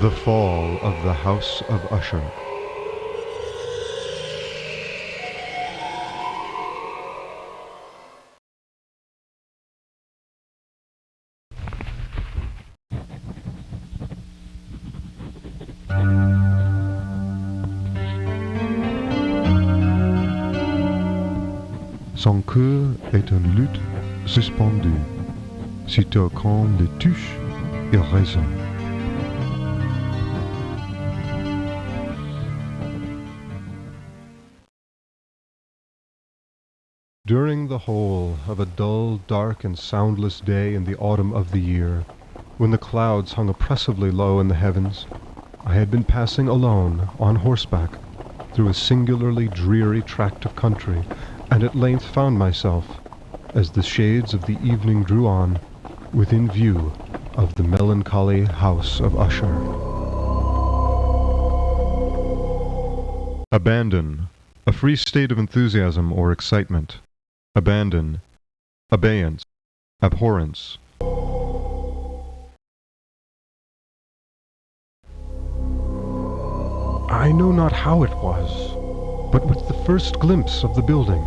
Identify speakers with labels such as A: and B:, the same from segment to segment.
A: The Fall of the House of Usher. Son cœur est un luth suspendu. Si ton cran le touche, il résonne. During the whole of a dull, dark, and soundless day in the autumn of the year, when the clouds hung oppressively low in the heavens, I had been passing alone, on horseback, through a singularly dreary tract of country, and at length found myself, as the shades of the evening drew on, within view of the melancholy House of Usher. Abandon, a free state of enthusiasm or excitement. Abandon, abeyance, abhorrence. I know not how it was, but with the first glimpse of the building,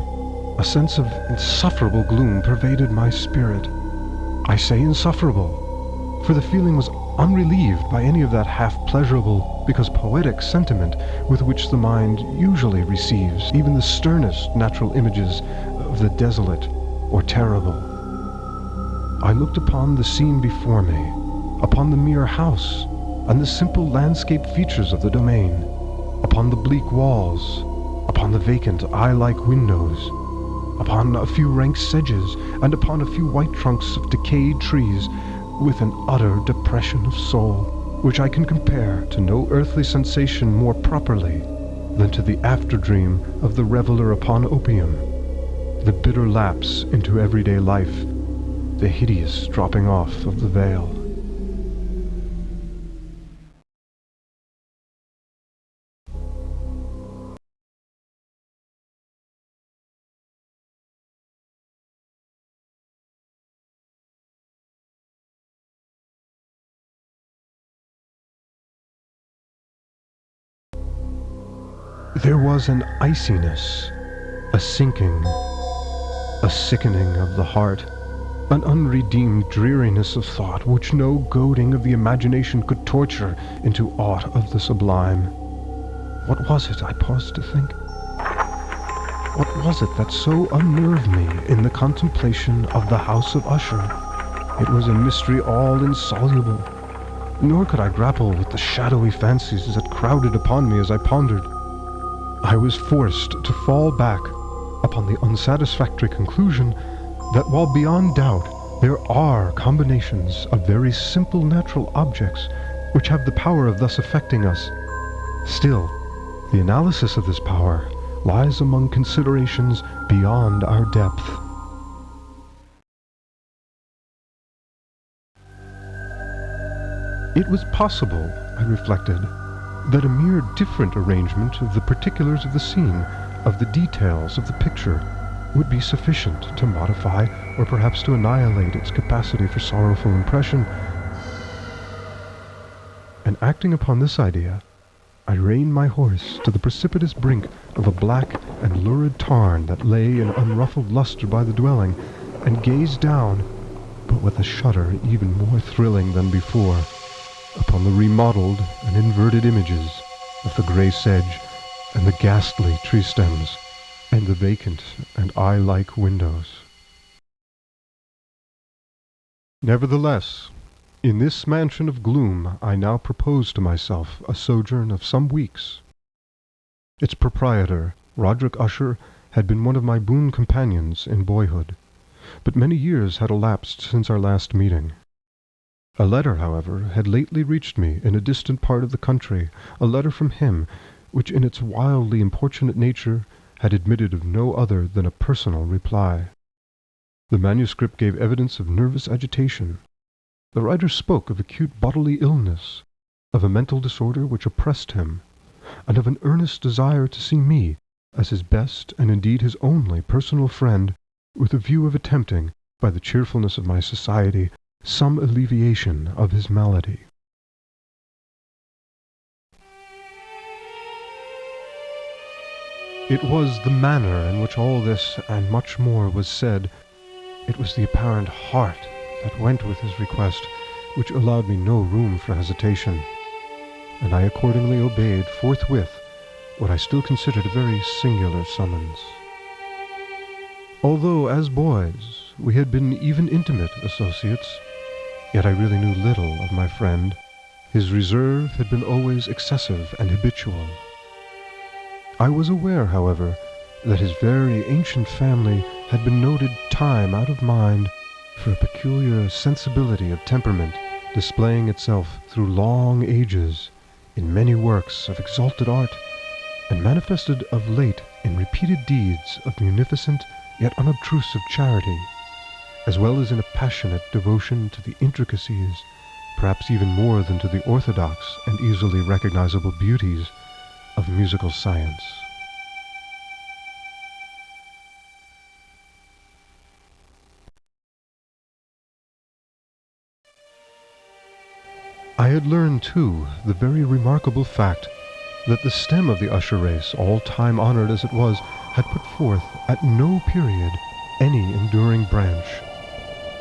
A: a sense of insufferable gloom pervaded my spirit. I say insufferable, for the feeling was unrelieved by any of that half-pleasurable, because poetic sentiment with which the mind usually receives even the sternest natural images of the desolate or terrible. I looked upon the scene before me, upon the mere house, and the simple landscape features of the domain, upon the bleak walls, upon the vacant eye-like windows, upon a few rank sedges, and upon a few white trunks of decayed trees, with an utter depression of soul, which I can compare to no earthly sensation more properly than to the after-dream of the reveller upon opium, the bitter lapse into everyday life, the hideous dropping off of the veil. There was an iciness, a sinking, a sickening of the heart, an unredeemed dreariness of thought which no goading of the imagination could torture into aught of the sublime. What was it, I paused to think? What was it that so unnerved me in the contemplation of the House of Usher? It was a mystery all insoluble, nor could I grapple with the shadowy fancies that crowded upon me as I pondered. I was forced to fall back upon the unsatisfactory conclusion that while beyond doubt there are combinations of very simple natural objects which have the power of thus affecting us, still the analysis of this power lies among considerations beyond our depth. It was possible, I reflected, that a mere different arrangement of the particulars of the scene, of the details of the picture, would be sufficient to modify or perhaps to annihilate its capacity for sorrowful impression. And acting upon this idea, I reined my horse to the precipitous brink of a black and lurid tarn that lay in unruffled luster by the dwelling, and gazed down, but with a shudder even more thrilling than before, upon the remodeled and inverted images of the grey sedge and the ghastly tree stems and the vacant and eye-like windows. Nevertheless, in this mansion of gloom I now propose to myself a sojourn of some weeks. Its proprietor, Roderick Usher, had been one of my boon companions in boyhood, but many years had elapsed since our last meeting. A letter, however, had lately reached me in a distant part of the country, a letter from him, which in its wildly importunate nature had admitted of no other than a personal reply. The manuscript gave evidence of nervous agitation. The writer spoke of acute bodily illness, of a mental disorder which oppressed him, and of an earnest desire to see me, as his best and indeed his only personal friend, with a view of attempting, by the cheerfulness of my society, some alleviation of his malady. It was the manner in which all this and much more was said. It was the apparent heart that went with his request, which allowed me no room for hesitation, and I accordingly obeyed forthwith what I still considered a very singular summons. Although, as boys, we had been even intimate associates, yet I really knew little of my friend. His reserve had been always excessive and habitual. I was aware, however, that his very ancient family had been noted time out of mind for a peculiar sensibility of temperament, displaying itself through long ages in many works of exalted art, and manifested of late in repeated deeds of munificent yet unobtrusive charity, as well as in a passionate devotion to the intricacies, perhaps even more than to the orthodox and easily recognizable beauties of musical science. I had learned, too, the very remarkable fact that the stem of the Usher race, all time honored as it was, had put forth at no period any enduring branch.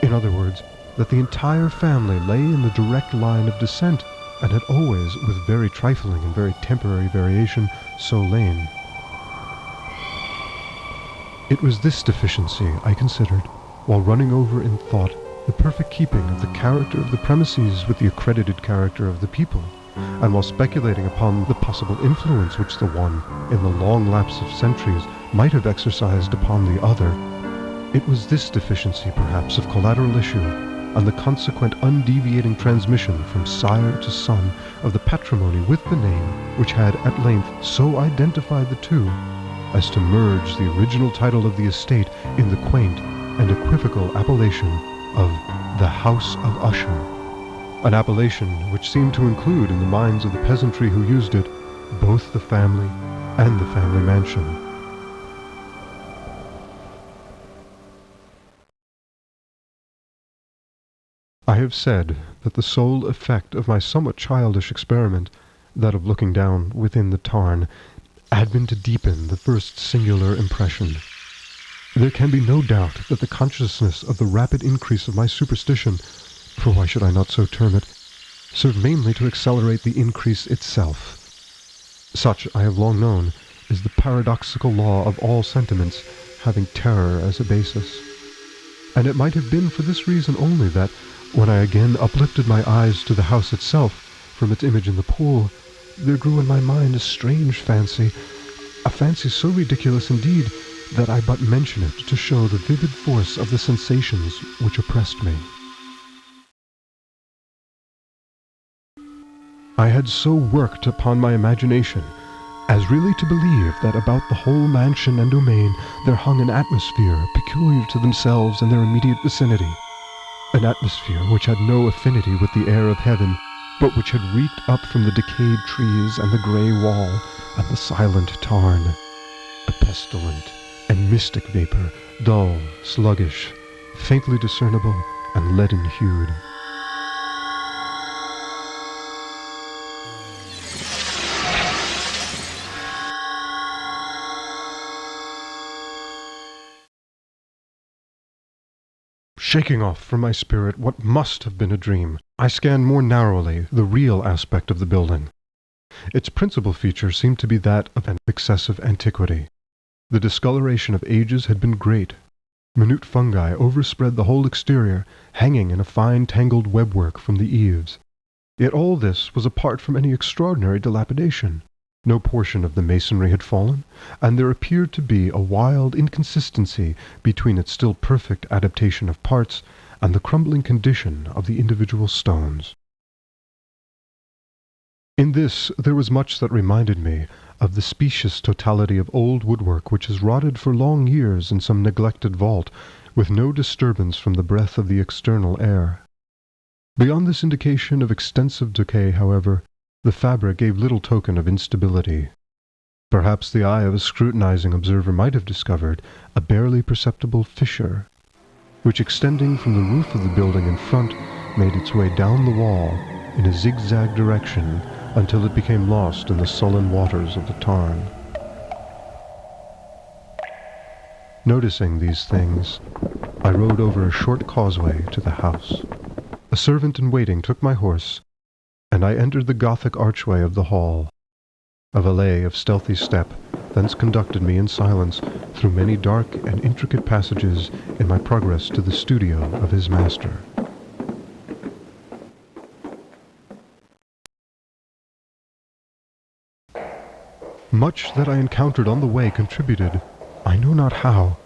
A: In other words, that the entire family lay in the direct line of descent, and had always, with very trifling and very temporary variation, so lain. It was this deficiency I considered, while running over in thought the perfect keeping of the character of the premises with the accredited character of the people, and while speculating upon the possible influence which the one, in the long lapse of centuries, might have exercised upon the other. It was this deficiency, perhaps, of collateral issue, and the consequent undeviating transmission from sire to son of the patrimony with the name, which had at length so identified the two, as to merge the original title of the estate in the quaint and equivocal appellation of the House of Usher, an appellation which seemed to include in the minds of the peasantry who used it both the family and the family mansion. I have said that the sole effect of my somewhat childish experiment, that of looking down within the tarn, had been to deepen the first singular impression. There can be no doubt that the consciousness of the rapid increase of my superstition, for why should I not so term it, served mainly to accelerate the increase itself. Such, I have long known, is the paradoxical law of all sentiments, having terror as a basis. And it might have been for this reason only that, when I again uplifted my eyes to the house itself from its image in the pool, there grew in my mind a strange fancy, a fancy so ridiculous indeed that I but mention it to show the vivid force of the sensations which oppressed me. I had so worked upon my imagination as really to believe that about the whole mansion and domain there hung an atmosphere peculiar to themselves and their immediate vicinity, an atmosphere which had no affinity with the air of heaven, but which had reeked up from the decayed trees and the grey wall and the silent tarn, a pestilent and mystic vapor, dull, sluggish, faintly discernible, and leaden-hued. Shaking off from my spirit what must have been a dream, I scanned more narrowly the real aspect of the building. Its principal feature seemed to be that of an excessive antiquity. The discoloration of ages had been great. Minute fungi overspread the whole exterior, hanging in a fine tangled webwork from the eaves. Yet all this was apart from any extraordinary dilapidation. No portion of the masonry had fallen, and there appeared to be a wild inconsistency between its still perfect adaptation of parts and the crumbling condition of the individual stones. In this there was much that reminded me of the specious totality of old woodwork which has rotted for long years in some neglected vault, with no disturbance from the breath of the external air. Beyond this indication of extensive decay, however, the fabric gave little token of instability. Perhaps the eye of a scrutinizing observer might have discovered a barely perceptible fissure, which, extending from the roof of the building in front, made its way down the wall in a zigzag direction until it became lost in the sullen waters of the tarn. Noticing these things, I rode over a short causeway to the house. A servant in waiting took my horse, and I entered the Gothic archway of the hall. A valet of stealthy step thence conducted me in silence through many dark and intricate passages in my progress to the studio of his master. Much that I encountered on the way contributed, I know not how,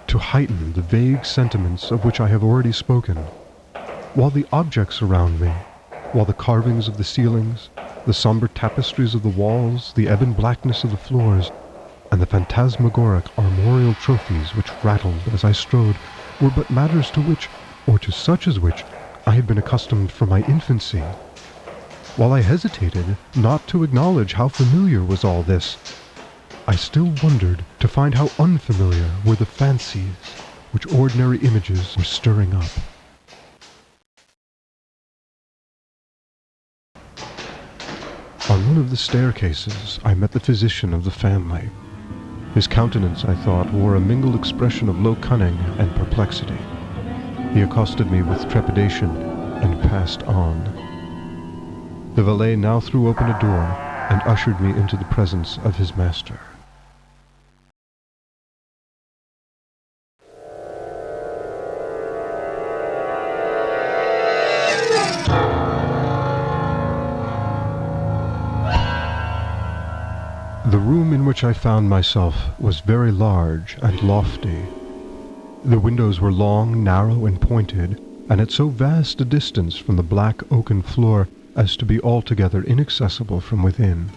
A: to heighten the vague sentiments of which I have already spoken. While the objects around me, while the carvings of the ceilings, the somber tapestries of the walls, the ebon blackness of the floors, and the phantasmagoric armorial trophies which rattled as I strode, were but matters to which, or to such as which, I had been accustomed from my infancy. While I hesitated not to acknowledge how familiar was all this, I still wondered to find how unfamiliar were the fancies which ordinary images were stirring up. On one of the staircases, I met the physician of the family. His countenance, I thought, wore a mingled expression of low cunning and perplexity. He accosted me with trepidation and passed on. The valet now threw open a door and ushered me into the presence of his master. The room in which I found myself was very large and lofty. The windows were long, narrow, and pointed, and at so vast a distance from the black oaken floor as to be altogether inaccessible from within.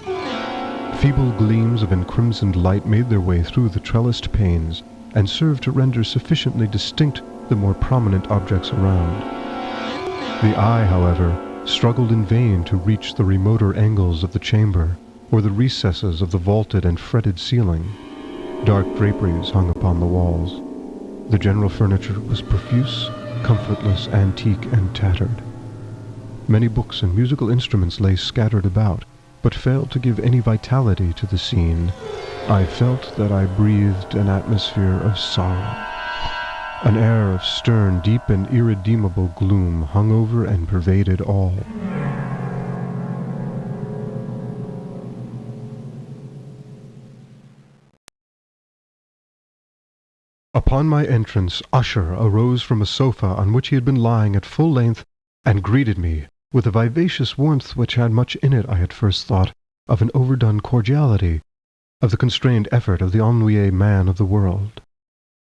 A: Feeble gleams of encrimsoned light made their way through the trellised panes, and served to render sufficiently distinct the more prominent objects around. The eye, however, struggled in vain to reach the remoter angles of the chamber, or the recesses of the vaulted and fretted ceiling. Dark draperies hung upon the walls. The general furniture was profuse, comfortless, antique, and tattered. Many books and musical instruments lay scattered about, but failed to give any vitality to the scene. I felt that I breathed an atmosphere of sorrow. An air of stern, deep, and irredeemable gloom hung over and pervaded all. Upon my entrance, Usher arose from a sofa on which he had been lying at full length, and greeted me with a vivacious warmth which had much in it, I at first thought, of an overdone cordiality, of the constrained effort of the ennuyé man of the world.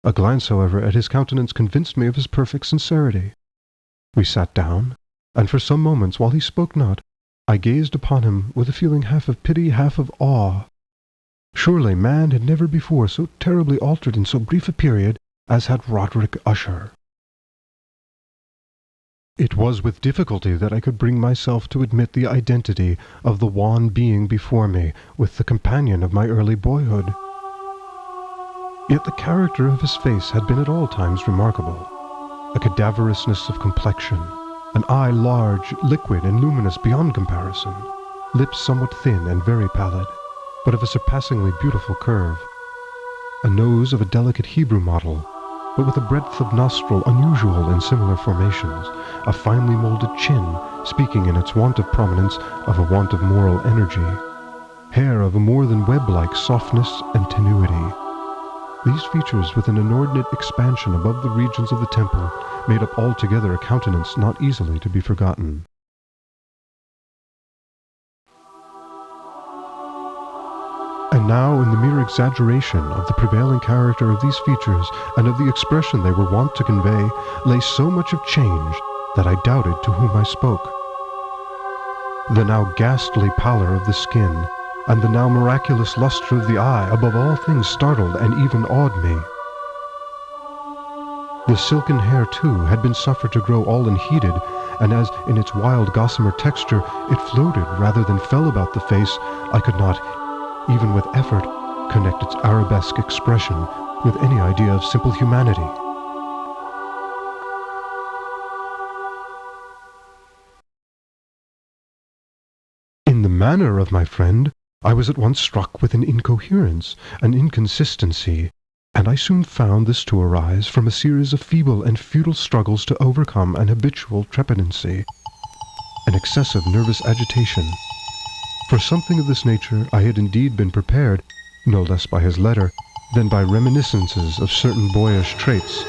A: A glance, however, at his countenance convinced me of his perfect sincerity. We sat down, and for some moments, while he spoke not, I gazed upon him with a feeling half of pity, half of awe. Surely man had never before so terribly altered in so brief a period as had Roderick Usher. It was with difficulty that I could bring myself to admit the identity of the wan being before me with the companion of my early boyhood. Yet the character of his face had been at all times remarkable. A cadaverousness of complexion, an eye large, liquid, and luminous beyond comparison, lips somewhat thin and very pallid, but of a surpassingly beautiful curve, a nose of a delicate Hebrew model, but with a breadth of nostril unusual in similar formations, a finely molded chin, speaking in its want of prominence of a want of moral energy, hair of a more than web-like softness and tenuity. These features, with an inordinate expansion above the regions of the temple, made up altogether a countenance not easily to be forgotten. And now, in the mere exaggeration of the prevailing character of these features and of the expression they were wont to convey, lay so much of change that I doubted to whom I spoke. The now ghastly pallor of the skin, and the now miraculous lustre of the eye, above all things startled and even awed me. The silken hair, too, had been suffered to grow all unheeded, and as, in its wild gossamer texture, it floated rather than fell about the face, I could not, even with effort, connect its arabesque expression with any idea of simple humanity. In the manner of my friend, I was at once struck with an incoherence, an inconsistency, and I soon found this to arise from a series of feeble and futile struggles to overcome an habitual trepidancy, an excessive nervous agitation. For something of this nature I had indeed been prepared, no less by his letter than by reminiscences of certain boyish traits,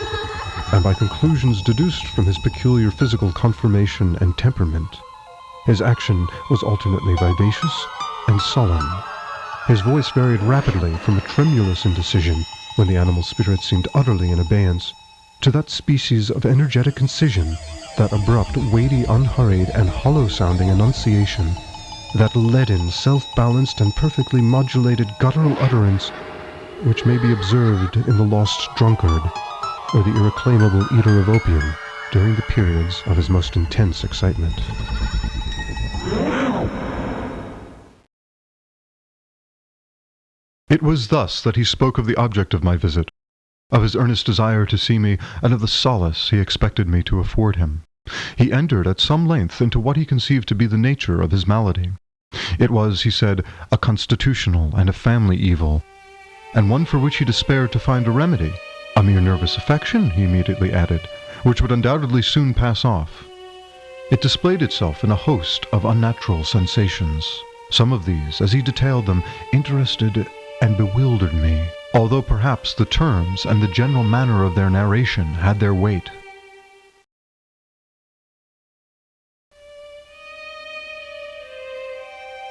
A: and by conclusions deduced from his peculiar physical conformation and temperament. His action was alternately vivacious and sullen. His voice varied rapidly from a tremulous indecision, when the animal spirit seemed utterly in abeyance, to that species of energetic concision, that abrupt, weighty, unhurried, and hollow-sounding enunciation, that leaden, self-balanced, and perfectly modulated guttural utterance which may be observed in the lost drunkard or the irreclaimable eater of opium during the periods of his most intense excitement. It was thus that he spoke of the object of my visit, of his earnest desire to see me, and of the solace he expected me to afford him. He entered at some length into what he conceived to be the nature of his malady. It was, he said, a constitutional and a family evil, and one for which he despaired to find a remedy. A mere nervous affection, he immediately added, which would undoubtedly soon pass off. It displayed itself in a host of unnatural sensations. Some of these, as he detailed them, interested and bewildered me, although perhaps the terms and the general manner of their narration had their weight.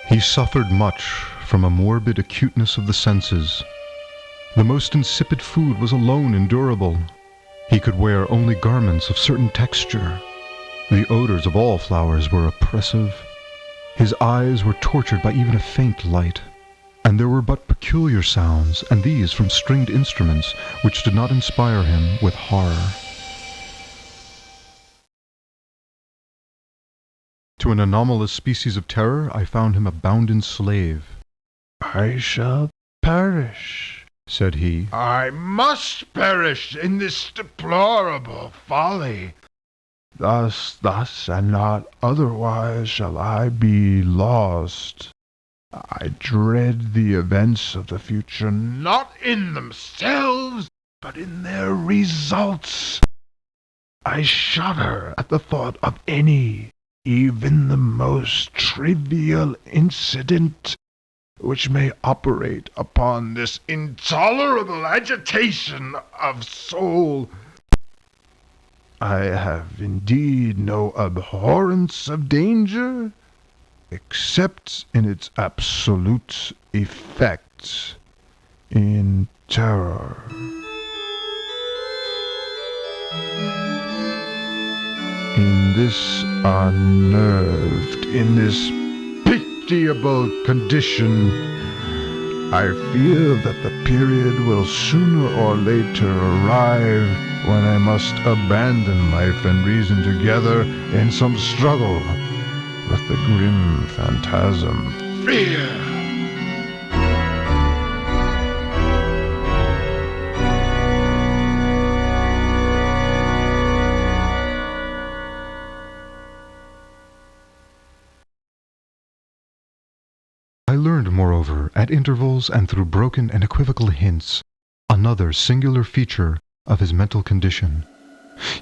A: He suffered much from a morbid acuteness of the senses. The most insipid food was alone endurable. He could wear only garments of certain texture. The odors of all flowers were oppressive. His eyes were tortured by even a faint light, and there were but peculiar sounds, and these from stringed instruments, which did not inspire him with horror. To an anomalous species of terror I found him a bounden slave.
B: "I shall perish,"
A: said he.
B: "I must perish in this deplorable folly. Thus, and not otherwise shall I be lost. I dread the events of the future, not in themselves, but in their results. I shudder at the thought of any, even the most trivial incident, which may operate upon this intolerable agitation of soul. I have indeed no abhorrence of danger, except in its absolute effect, in terror. In this unnerved, in this pitiable condition, I feel that the period will sooner or later arrive when I must abandon life and reason together in some struggle with the grim phantasm, fear.
A: I learned, moreover, at intervals and through broken and equivocal hints, another singular feature of his mental condition.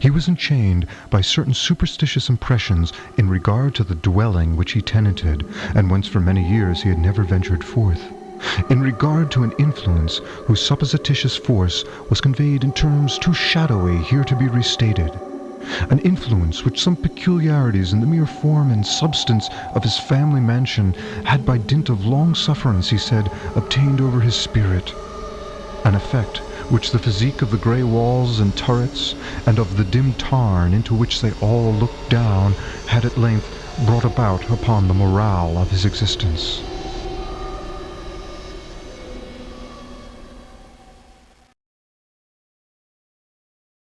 A: He was enchained by certain superstitious impressions in regard to the dwelling which he tenanted, and whence for many years he had never ventured forth, in regard to an influence whose supposititious force was conveyed in terms too shadowy here to be restated, an influence which some peculiarities in the mere form and substance of his family mansion had by dint of long sufferance, he said, obtained over his spirit, an effect which the physique of the grey walls and turrets, and of the dim tarn into which they all looked down, had at length brought about upon the morale of his existence.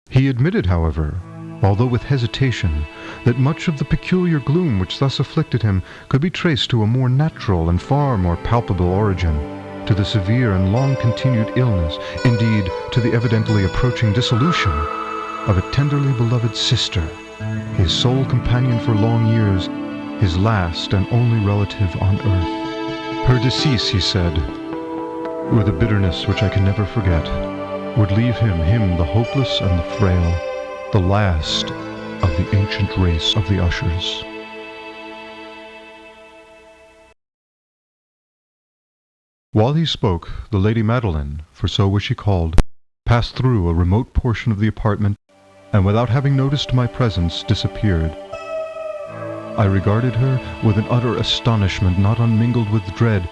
A: He admitted, however, although with hesitation, that much of the peculiar gloom which thus afflicted him could be traced to a more natural and far more palpable origin, to the severe and long-continued illness, indeed, to the evidently approaching dissolution of a tenderly beloved sister, his sole companion for long years, his last and only relative on earth. Her decease, he said, with a bitterness which I can never forget, would leave him the hopeless and the frail, the last of the ancient race of the Ushers. While he spoke, the Lady Madeline, for so was she called, passed through a remote portion of the apartment, and without having noticed my presence, disappeared. I regarded her with an utter astonishment not unmingled with dread,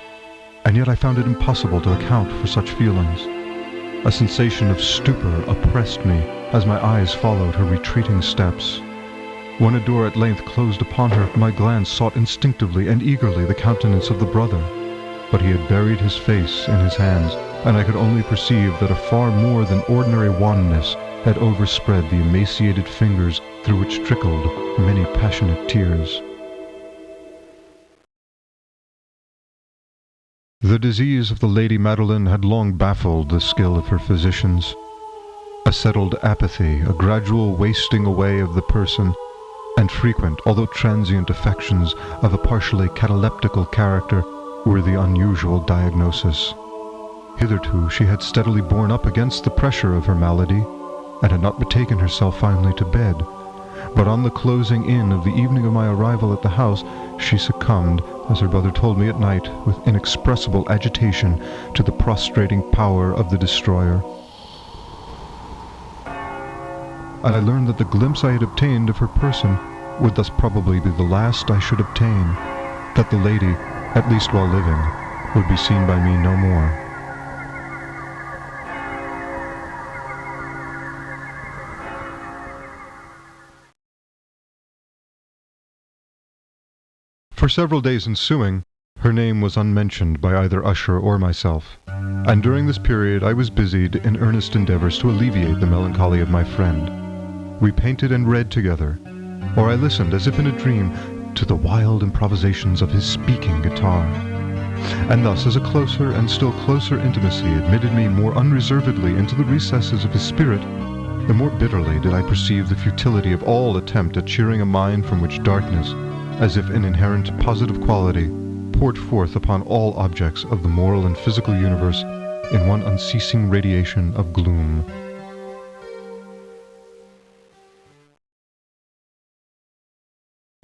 A: and yet I found it impossible to account for such feelings. A sensation of stupor oppressed me as my eyes followed her retreating steps. When a door at length closed upon her, my glance sought instinctively and eagerly the countenance of the brother, but he had buried his face in his hands, and I could only perceive that a far more than ordinary wanness had overspread the emaciated fingers through which trickled many passionate tears. The disease of the Lady Madeline had long baffled the skill of her physicians. A settled apathy, a gradual wasting away of the person, and frequent, although transient affections of a partially cataleptical character were the unusual diagnosis. Hitherto she had steadily borne up against the pressure of her malady, and had not betaken herself finally to bed. But on the closing in of the evening of my arrival at the house, she succumbed, as her brother told me at night, with inexpressible agitation, to the prostrating power of the destroyer. And I learned that the glimpse I had obtained of her person would thus probably be the last I should obtain, that the lady, at least while living, would be seen by me no more. For several days ensuing, her name was unmentioned by either Usher or myself, and during this period I was busied in earnest endeavors to alleviate the melancholy of my friend. We painted and read together, or I listened as if in a dream to the wild improvisations of his speaking guitar. And thus, as a closer and still closer intimacy admitted me more unreservedly into the recesses of his spirit, the more bitterly did I perceive the futility of all attempt at cheering a mind from which darkness, as if an inherent positive quality, poured forth upon all objects of the moral and physical universe in one unceasing radiation of gloom.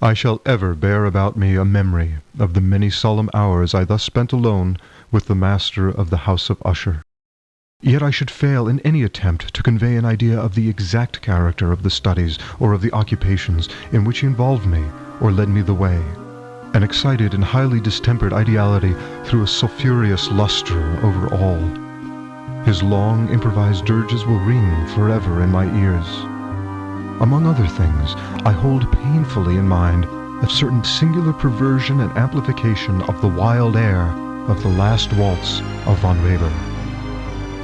A: I shall ever bear about me a memory of the many solemn hours I thus spent alone with the master of the House of Usher. Yet I should fail in any attempt to convey an idea of the exact character of the studies or of the occupations in which he involved me or led me the way. An excited and highly distempered ideality threw a sulphureous luster over all. His long improvised dirges will ring forever in my ears. Among other things, I hold painfully in mind a certain singular perversion and amplification of the wild air of the last waltz of von Weber.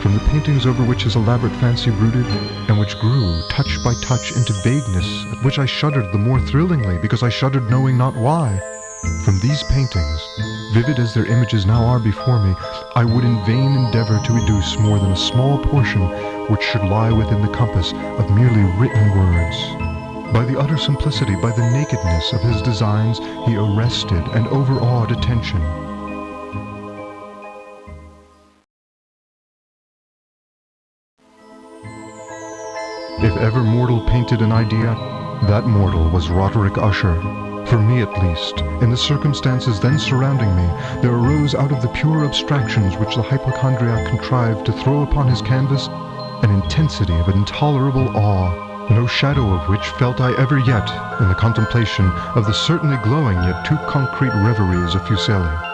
A: From the paintings over which his elaborate fancy brooded, and which grew, touch by touch, into vagueness, at which I shuddered the more thrillingly because I shuddered knowing not why. From these paintings, vivid as their images now are before me, I would in vain endeavor to reduce more than a small portion which should lie within the compass of merely written words. By the utter simplicity, by the nakedness of his designs, he arrested and overawed attention. If ever mortal painted an idea, that mortal was Roderick Usher. For me at least, in the circumstances then surrounding me, there arose out of the pure abstractions which the hypochondriac contrived to throw upon his canvas an intensity of intolerable awe, no shadow of which felt I ever yet in the contemplation of the certainly glowing yet too concrete reveries of Fuseli.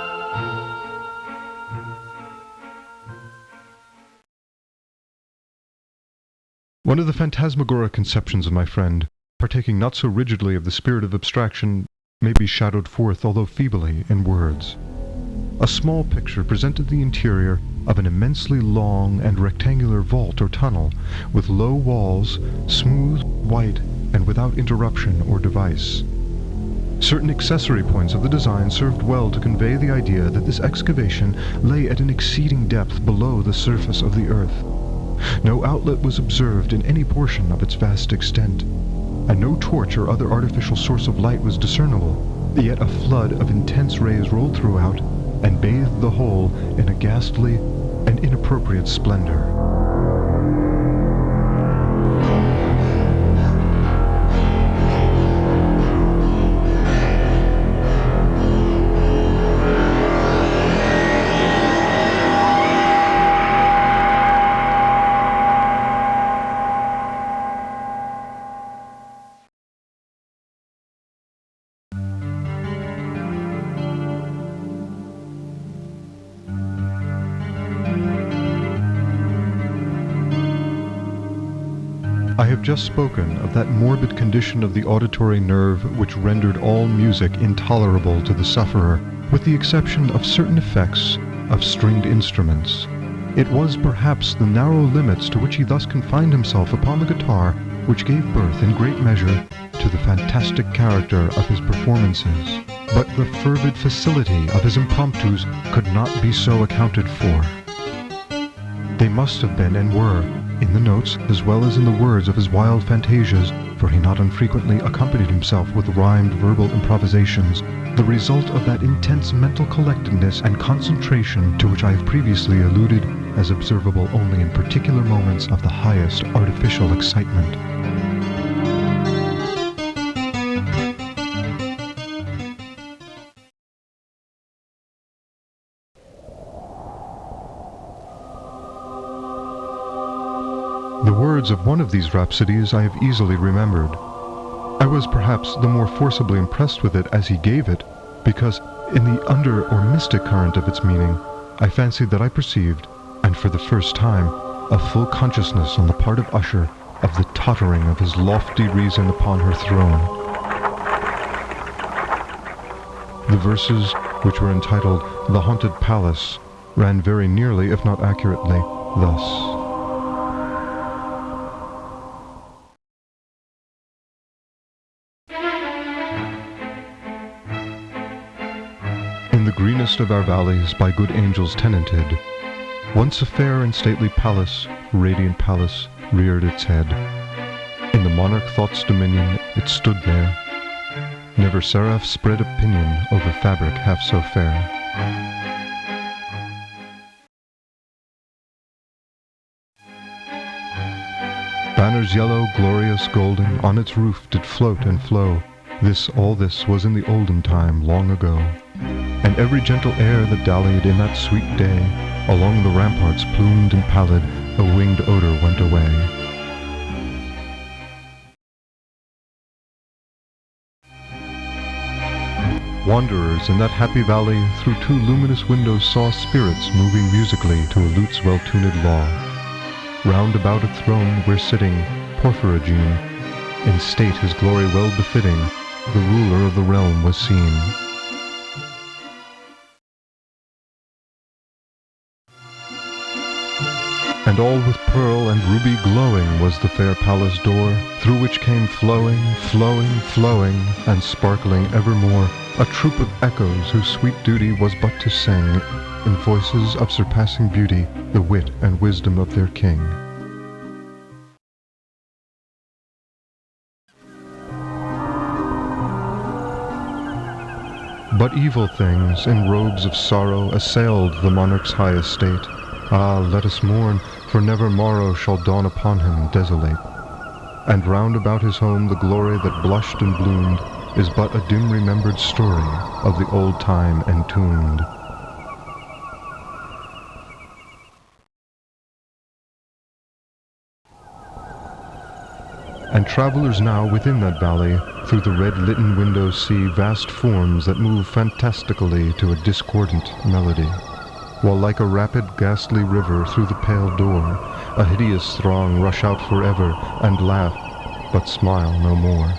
A: One of the phantasmagoric conceptions of my friend, partaking not so rigidly of the spirit of abstraction, may be shadowed forth, although feebly, in words. A small picture presented the interior of an immensely long and rectangular vault or tunnel, with low walls, smooth, white, and without interruption or device. Certain accessory points of the design served well to convey the idea that this excavation lay at an exceeding depth below the surface of the earth. No outlet was observed in any portion of its vast extent, and no torch or other artificial source of light was discernible, yet a flood of intense rays rolled throughout and bathed the whole in a ghastly and inappropriate splendor. I have just spoken of that morbid condition of the auditory nerve which rendered all music intolerable to the sufferer, with the exception of certain effects of stringed instruments. It was perhaps the narrow limits to which he thus confined himself upon the guitar which gave birth in great measure to the fantastic character of his performances. But the fervid facility of his impromptus could not be so accounted for. They must have been and were, in the notes as well as in the words of his wild fantasias, for he not unfrequently accompanied himself with rhymed verbal improvisations, the result of that intense mental collectedness and concentration to which I have previously alluded as observable only in particular moments of the highest artificial excitement. The words of one of these rhapsodies I have easily remembered. I was perhaps the more forcibly impressed with it as he gave it, because in the under or mystic current of its meaning, I fancied that I perceived, and for the first time, a full consciousness on the part of Usher of the tottering of his lofty reason upon her throne. The verses, which were entitled The Haunted Palace, ran very nearly, if not accurately, thus. In the greenest of our valleys by good angels tenanted, once a fair and stately palace, radiant palace, reared its head. In the monarch thought's dominion it stood there. Never seraph spread opinion over fabric half so fair. Banners yellow, glorious, golden, on its roof did float and flow. All this was in the olden time, long ago. And every gentle air that dallied in that sweet day, along the ramparts plumed and pallid, a winged odor went away. Wanderers in that happy valley through two luminous windows saw spirits moving musically to a lute's well-tuned law. Round about a throne where sitting Porphyrogene, in state his glory well befitting, the ruler of the realm was seen. And all with pearl and ruby glowing was the fair palace door, through which came flowing, flowing, flowing, and sparkling evermore, a troop of echoes whose sweet duty was but to sing, in voices of surpassing beauty, the wit and wisdom of their king. But evil things in robes of sorrow assailed the monarch's high estate. Ah, let us mourn, for never morrow shall dawn upon him desolate. And round about his home the glory that blushed and bloomed is but a dim remembered story of the old time entombed. And travelers now within that valley through the red-litten windows see vast forms that move fantastically to a discordant melody, while like a rapid ghastly river through the pale door a hideous throng rush out forever and laugh, but smile no more.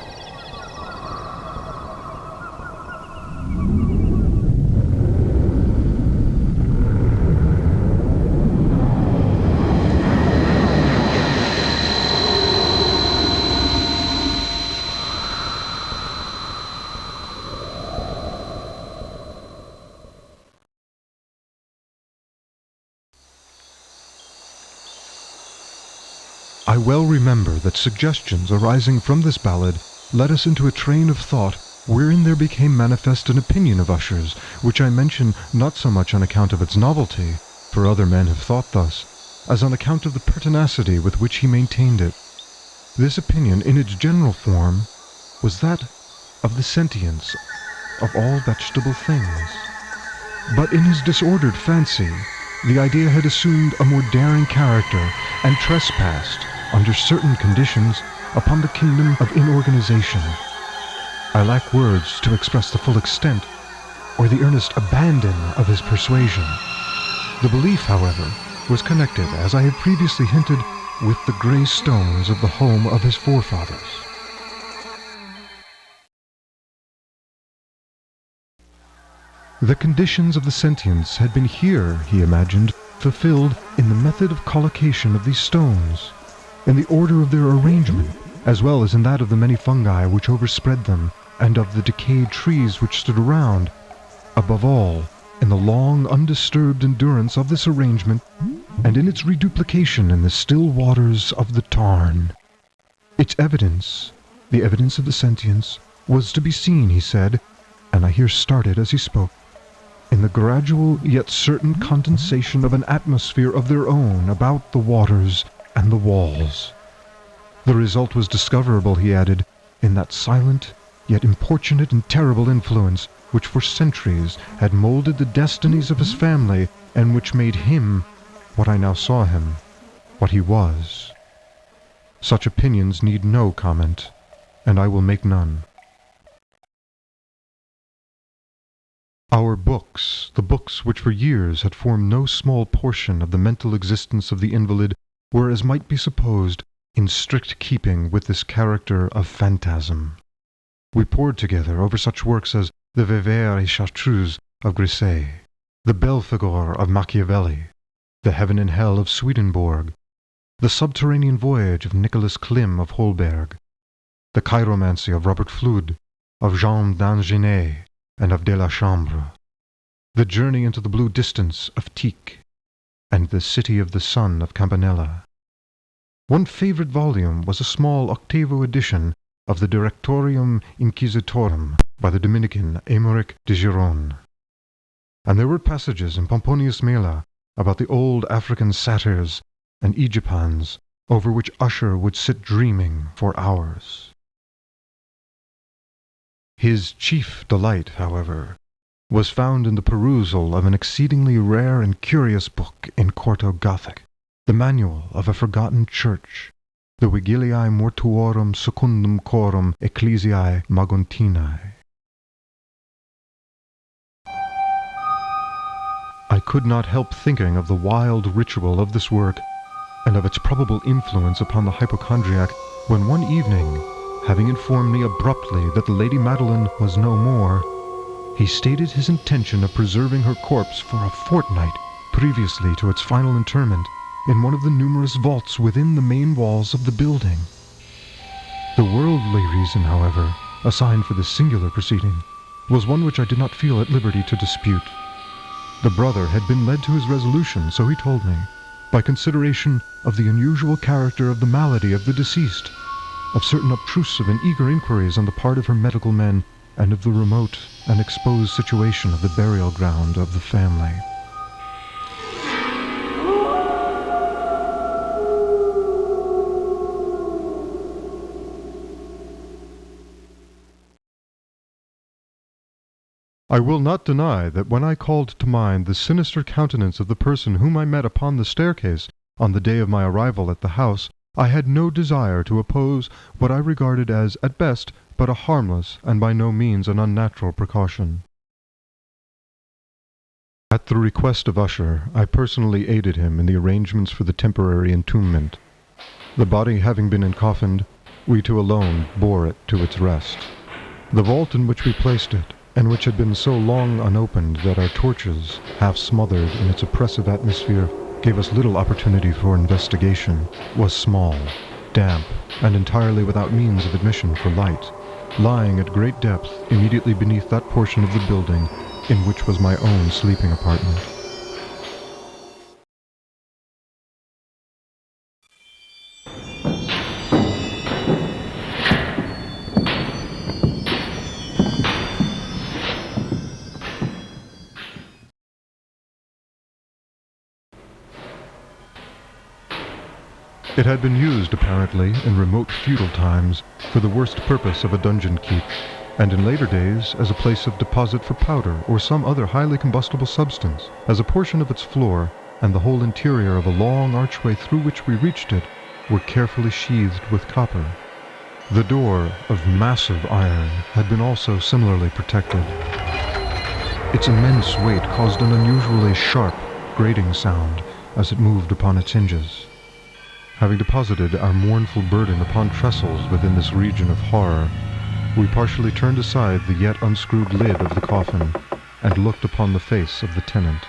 A: I well remember that suggestions arising from this ballad led us into a train of thought wherein there became manifest an opinion of Usher's, which I mention not so much on account of its novelty, for other men have thought thus, as on account of the pertinacity with which he maintained it. This opinion, in its general form, was that of the sentience of all vegetable things. But in his disordered fancy, the idea had assumed a more daring character and trespassed, under certain conditions, upon the kingdom of inorganization. I lack words to express the full extent, or the earnest abandon of his persuasion. The belief, however, was connected, as I have previously hinted, with the grey stones of the home of his forefathers. The conditions of the sentience had been here, he imagined, fulfilled in the method of collocation of these stones, in the order of their arrangement, as well as in that of the many fungi which overspread them, and of the decayed trees which stood around. Above all, in the long, undisturbed endurance of this arrangement, and in its reduplication in the still waters of the tarn. Its evidence, the evidence of the sentience, was to be seen, he said, and I here started as he spoke, in the gradual yet certain condensation of an atmosphere of their own about the waters and the walls. The result was discoverable, he added, in that silent, yet importunate and terrible influence which for centuries had molded the destinies of his family, and which made him, what I now saw him, what he was. Such opinions need no comment, and I will make none. Our books, the books which for years had formed no small portion of the mental existence of the invalid, were, as might be supposed, in strict keeping with this character of phantasm. We pored together over such works as the Vevere et Chartreuse of Grisset, the Belphegor of Machiavelli, the Heaven and Hell of Swedenborg, the Subterranean Voyage of Nicholas Klim of Holberg, the Chiromancy of Robert Fludd, of Jean d'Angenay, and of De la Chambre, the Journey into the Blue Distance of Tieck, and the City of the Sun of Campanella. One favorite volume was a small octavo edition of the Directorium Inquisitorum by the Dominican Aymeric de Gironne. And there were passages in Pomponius Mela about the old African satyrs and Aegipans, over which Usher would sit dreaming for hours. His chief delight, however, was found in the perusal of an exceedingly rare and curious book in quarto Gothic, the Manual of a Forgotten Church, the Vigiliae Mortuorum Secundum Chorum Ecclesiae Maguntinae. I could not help thinking of the wild ritual of this work, and of its probable influence upon the hypochondriac, when one evening, having informed me abruptly that the Lady Madeline was no more, he stated his intention of preserving her corpse for a fortnight previously to its final interment in one of the numerous vaults within the main walls of the building. The worldly reason, however, assigned for this singular proceeding was one which I did not feel at liberty to dispute. The brother had been led to his resolution, so he told me, by consideration of the unusual character of the malady of the deceased, of certain obtrusive and eager inquiries on the part of her medical men, and of the remote and exposed situation of the burial ground of the family. I will not deny that when I called to mind the sinister countenance of the person whom I met upon the staircase on the day of my arrival at the house, I had no desire to oppose what I regarded as, at best, but a harmless and by no means an unnatural precaution. At the request of Usher, I personally aided him in the arrangements for the temporary entombment. The body having been encoffined, we two alone bore it to its rest. The vault in which we placed it, and which had been so long unopened that our torches, half smothered in its oppressive atmosphere, gave us little opportunity for investigation, was small, damp, and entirely without means of admission for light, lying at great depth immediately beneath that portion of the building in which was my own sleeping apartment. It had been used, apparently, in remote feudal times for the worst purpose of a dungeon keep, and in later days as a place of deposit for powder or some other highly combustible substance, as a portion of its floor and the whole interior of a long archway through which we reached it were carefully sheathed with copper. The door, of massive iron, had been also similarly protected. Its immense weight caused an unusually sharp, grating sound as it moved upon its hinges. Having deposited our mournful burden upon trestles within this region of horror, we partially turned aside the yet unscrewed lid of the coffin and looked upon the face of the tenant.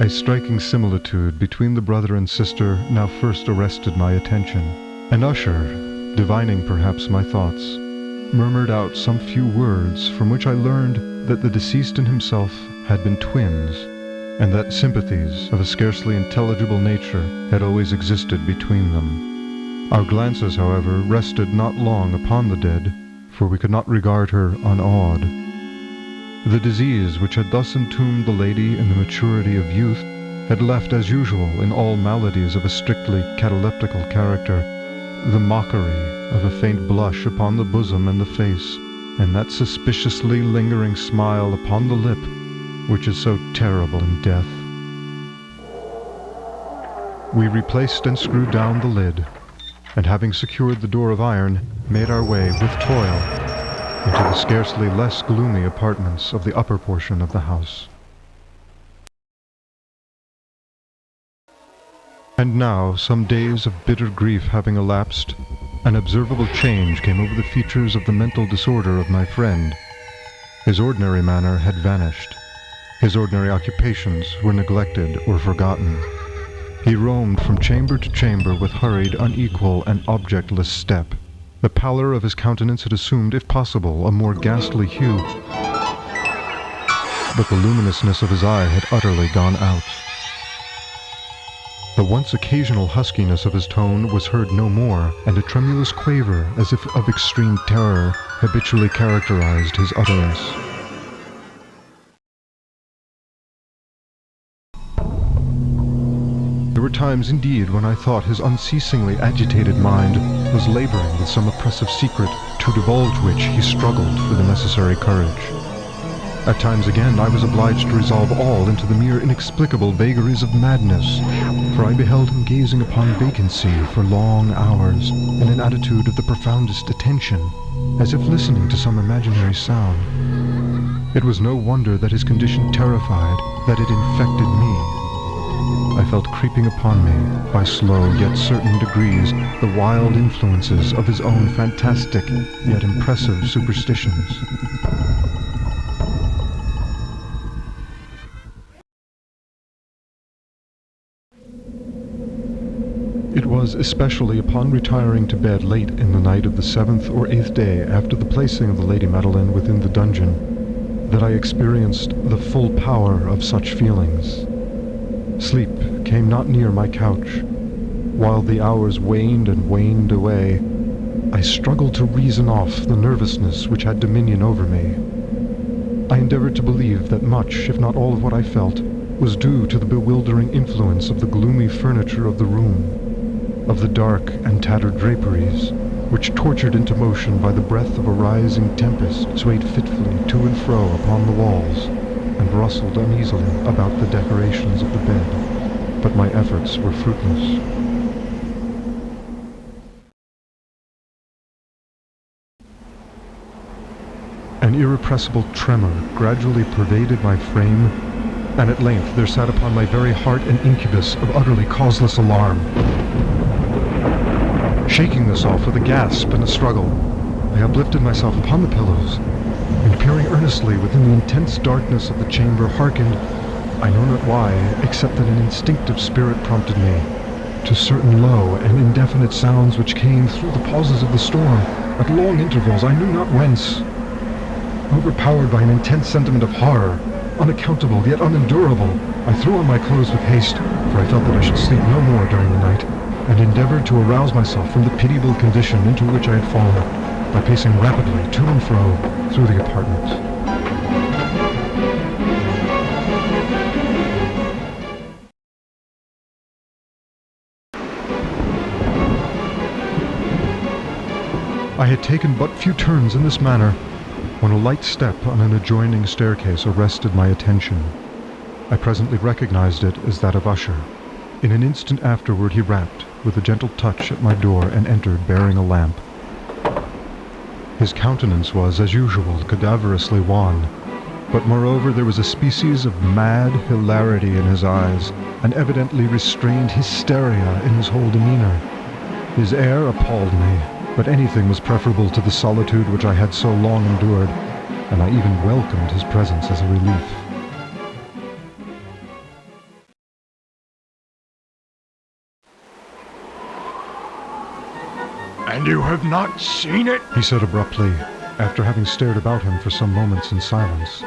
A: A striking similitude between the brother and sister now first arrested my attention, and Usher, divining perhaps my thoughts, murmured out some few words from which I learned that the deceased and himself had been twins, and that sympathies of a scarcely intelligible nature had always existed between them. Our glances, however, rested not long upon the dead, for we could not regard her unawed. The disease which had thus entombed the lady in the maturity of youth had left, as usual in all maladies of a strictly cataleptical character, the mockery of a faint blush upon the bosom and the face, and that suspiciously lingering smile upon the lip which is so terrible in death. We replaced and screwed down the lid, and having secured the door of iron, made our way with toil into the scarcely less gloomy apartments of the upper portion of the house. And now, some days of bitter grief having elapsed, an observable change came over the features of the mental disorder of my friend. His ordinary manner had vanished. His ordinary occupations were neglected or forgotten. He roamed from chamber to chamber with hurried, unequal, and objectless step. The pallor of his countenance had assumed, if possible, a more ghastly hue, but the luminousness of his eye had utterly gone out. The once occasional huskiness of his tone was heard no more, and a tremulous quaver, as if of extreme terror, habitually characterized his utterance. There were times, indeed, when I thought his unceasingly agitated mind was laboring with some oppressive secret, to divulge which he struggled for the necessary courage. At times again I was obliged to resolve all into the mere inexplicable vagaries of madness, for I beheld him gazing upon vacancy for long hours, in an attitude of the profoundest attention, as if listening to some imaginary sound. It was no wonder that his condition terrified, that it infected me. I felt creeping upon me, by slow yet certain degrees, the wild influences of his own fantastic yet impressive superstitions. It was especially upon retiring to bed late in the night of the 7th or 8th day after the placing of the Lady Madeline within the dungeon that I experienced the full power of such feelings. Sleep came not near my couch. While the hours waned and waned away, I struggled to reason off the nervousness which had dominion over me. I endeavored to believe that much, if not all of what I felt, was due to the bewildering influence of the gloomy furniture of the room, of the dark and tattered draperies, which, tortured into motion by the breath of a rising tempest, swayed fitfully to and fro upon the walls, and rustled uneasily about the decorations of the bed, but my efforts were fruitless. An irrepressible tremor gradually pervaded my frame, and at length there sat upon my very heart an incubus of utterly causeless alarm. Shaking this off with a gasp and a struggle, I uplifted myself upon the pillows, and peering earnestly within the intense darkness of the chamber, hearkened, I know not why, except that an instinctive spirit prompted me, to certain low and indefinite sounds which came through the pauses of the storm, at long intervals I knew not whence. Overpowered by an intense sentiment of horror, unaccountable yet unendurable, I threw on my clothes with haste, for I felt that I should sleep no more during the night, and endeavored to arouse myself from the pitiable condition into which I had fallen, by pacing rapidly to and fro through the apartment. I had taken but few turns in this manner, when a light step on an adjoining staircase arrested my attention. I presently recognized it as that of Usher. In an instant afterward he rapped, with a gentle touch, at my door, and entered bearing a lamp. His countenance was, as usual, cadaverously wan, but moreover there was a species of mad hilarity in his eyes, an evidently restrained hysteria in his whole demeanor. His air appalled me, but anything was preferable to the solitude which I had so long endured, and I even welcomed his presence as a relief.
B: And you have not seen it?
A: He said abruptly, after having stared about him for some moments in silence.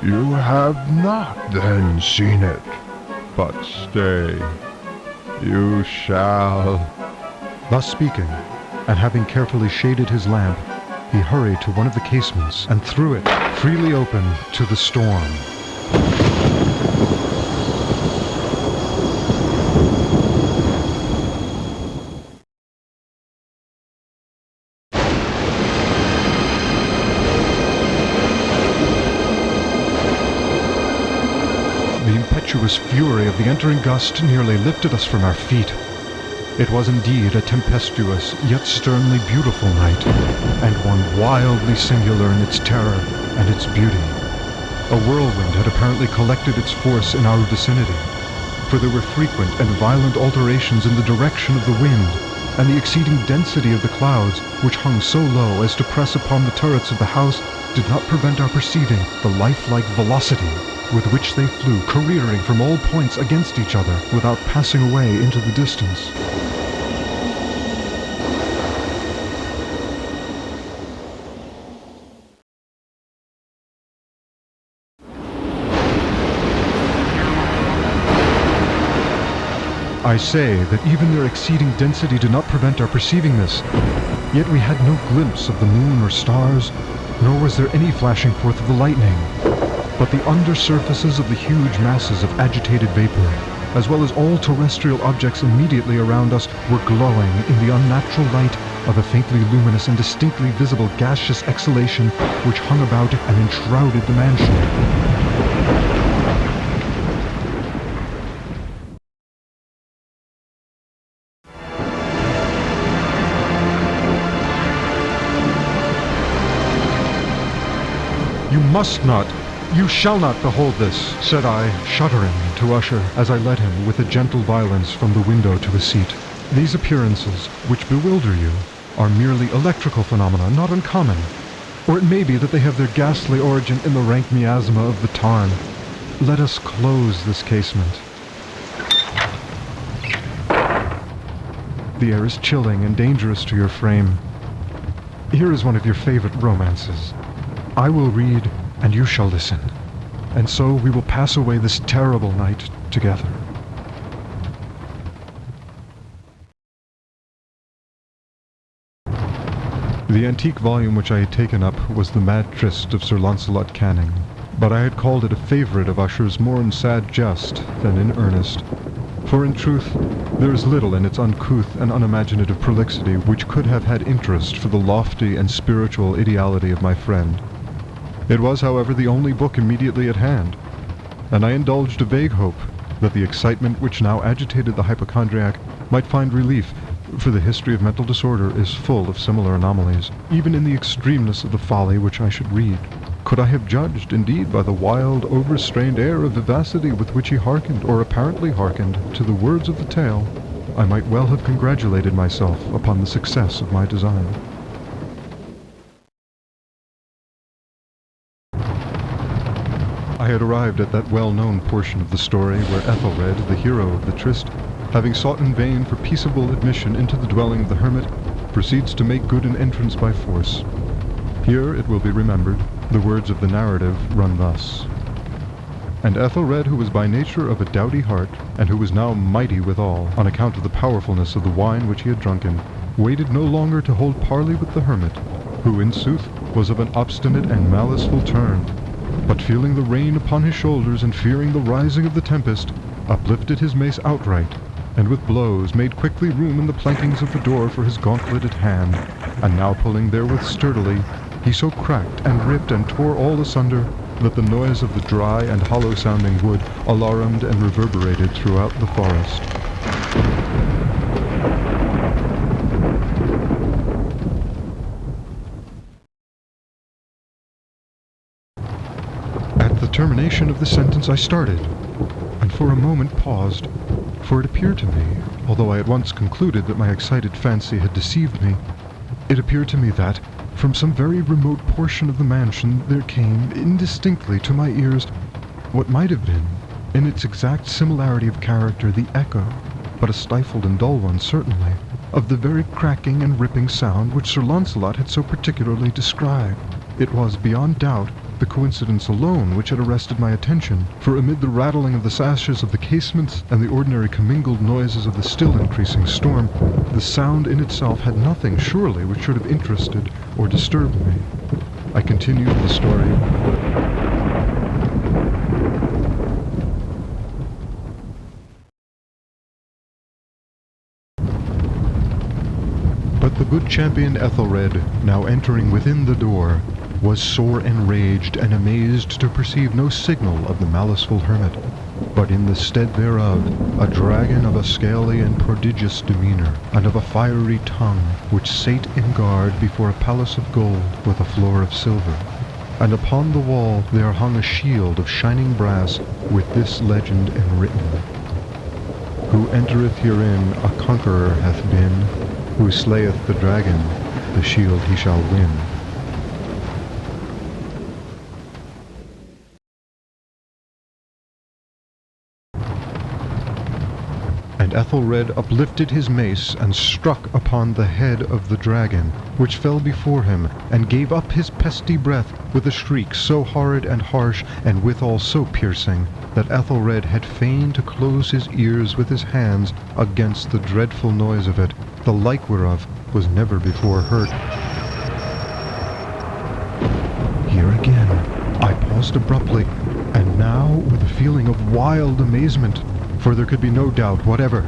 B: You have not then seen it. But stay, you shall.
A: Thus speaking, and having carefully shaded his lamp, he hurried to one of the casements and threw it freely open to the storm. The impetuous fury of the entering gust nearly lifted us from our feet. It was indeed a tempestuous, yet sternly beautiful night, and one wildly singular in its terror and its beauty. A whirlwind had apparently collected its force in our vicinity, for there were frequent and violent alterations in the direction of the wind, and the exceeding density of the clouds, which hung so low as to press upon the turrets of the house, did not prevent our perceiving the lifelike velocity with which they flew, careering from all points against each other without passing away into the distance. I say that even their exceeding density did not prevent our perceiving this, yet we had no glimpse of the moon or stars, nor was there any flashing forth of the lightning, but the undersurfaces of the huge masses of agitated vapor, as well as all terrestrial objects immediately around us, were glowing in the unnatural light of a faintly luminous and distinctly visible gaseous exhalation which hung about and enshrouded the mansion. "You must not, you shall not behold this," said I, shuddering to Usher as I led him with a gentle violence from the window to a seat. "These appearances, which bewilder you, are merely electrical phenomena, not uncommon. Or it may be that they have their ghastly origin in the rank miasma of the tarn. Let us close this casement. The air is chilling and dangerous to your frame. Here is one of your favorite romances. I will read, and you shall listen, and so we will pass away this terrible night together." The antique volume which I had taken up was The Mad Tryst of Sir Launcelot Canning, but I had called it a favourite of Usher's more in sad jest than in earnest, for in truth there is little in its uncouth and unimaginative prolixity which could have had interest for the lofty and spiritual ideality of my friend. It was, however, the only book immediately at hand, and I indulged a vague hope that the excitement which now agitated the hypochondriac might find relief, for the history of mental disorder is full of similar anomalies, even in the extremeness of the folly which I should read. Could I have judged, indeed, by the wild, overstrained air of vivacity with which he hearkened, or apparently hearkened, to the words of the tale, I might well have congratulated myself upon the success of my design. I had arrived at that well-known portion of the story where Ethelred, the hero of the tryst, having sought in vain for peaceable admission into the dwelling of the hermit, proceeds to make good an entrance by force. Here, it will be remembered, the words of the narrative run thus. "And Ethelred, who was by nature of a doughty heart, and who was now mighty withal, on account of the powerfulness of the wine which he had drunken, waited no longer to hold parley with the hermit, who in sooth was of an obstinate and maliceful turn, but feeling the rain upon his shoulders and fearing the rising of the tempest, uplifted his mace outright, and with blows made quickly room in the plankings of the door for his gauntleted hand, and now pulling therewith sturdily, he so cracked and ripped and tore all asunder that the noise of the dry and hollow-sounding wood alarumed and reverberated throughout the forest." termination of the sentence I started, and for a moment paused, for it appeared to me, although I at once concluded that my excited fancy had deceived me, it appeared to me that, from some very remote portion of the mansion, there came, indistinctly to my ears, what might have been, in its exact similarity of character, the echo, but a stifled and dull one certainly, of the very cracking and ripping sound which Sir Launcelot had so particularly described. It was, beyond doubt, the coincidence alone which had arrested my attention, for amid the rattling of the sashes of the casements and the ordinary commingled noises of the still increasing storm, the sound in itself had nothing, surely, which should have interested or disturbed me. I continued the story. But the good champion Ethelred, now entering within the door, was sore enraged and amazed to perceive no signal of the maliceful hermit, but in the stead thereof a dragon of a scaly and prodigious demeanour, and of a fiery tongue, which sate in guard before a palace of gold with a floor of silver. And upon the wall there hung a shield of shining brass with this legend enwritten: Who entereth herein a conqueror hath been, who slayeth the dragon, the shield he shall win. And Ethelred uplifted his mace and struck upon the head of the dragon, which fell before him, and gave up his pesty breath with a shriek so horrid and harsh, and withal so piercing, that Ethelred had fain to close his ears with his hands against the dreadful noise of it, the like whereof was never before heard. Here again I paused abruptly, and now with a feeling of wild amazement, for there could be no doubt whatever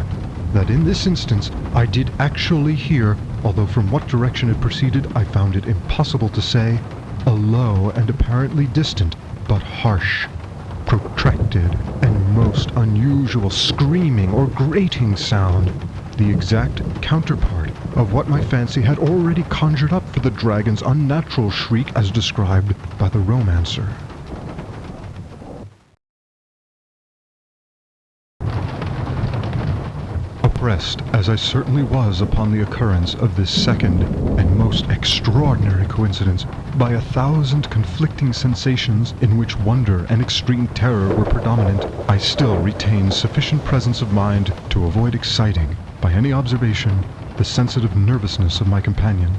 A: that in this instance I did actually hear, although from what direction it proceeded I found it impossible to say, a low and apparently distant, but harsh, protracted, and most unusual screaming or grating sound, the exact counterpart of what my fancy had already conjured up for the dragon's unnatural shriek as described by the romancer. Oppressed, as I certainly was upon the occurrence of this second and most extraordinary coincidence, by 1,000 conflicting sensations in which wonder and extreme terror were predominant, I still retained sufficient presence of mind to avoid exciting, by any observation, the sensitive nervousness of my companion.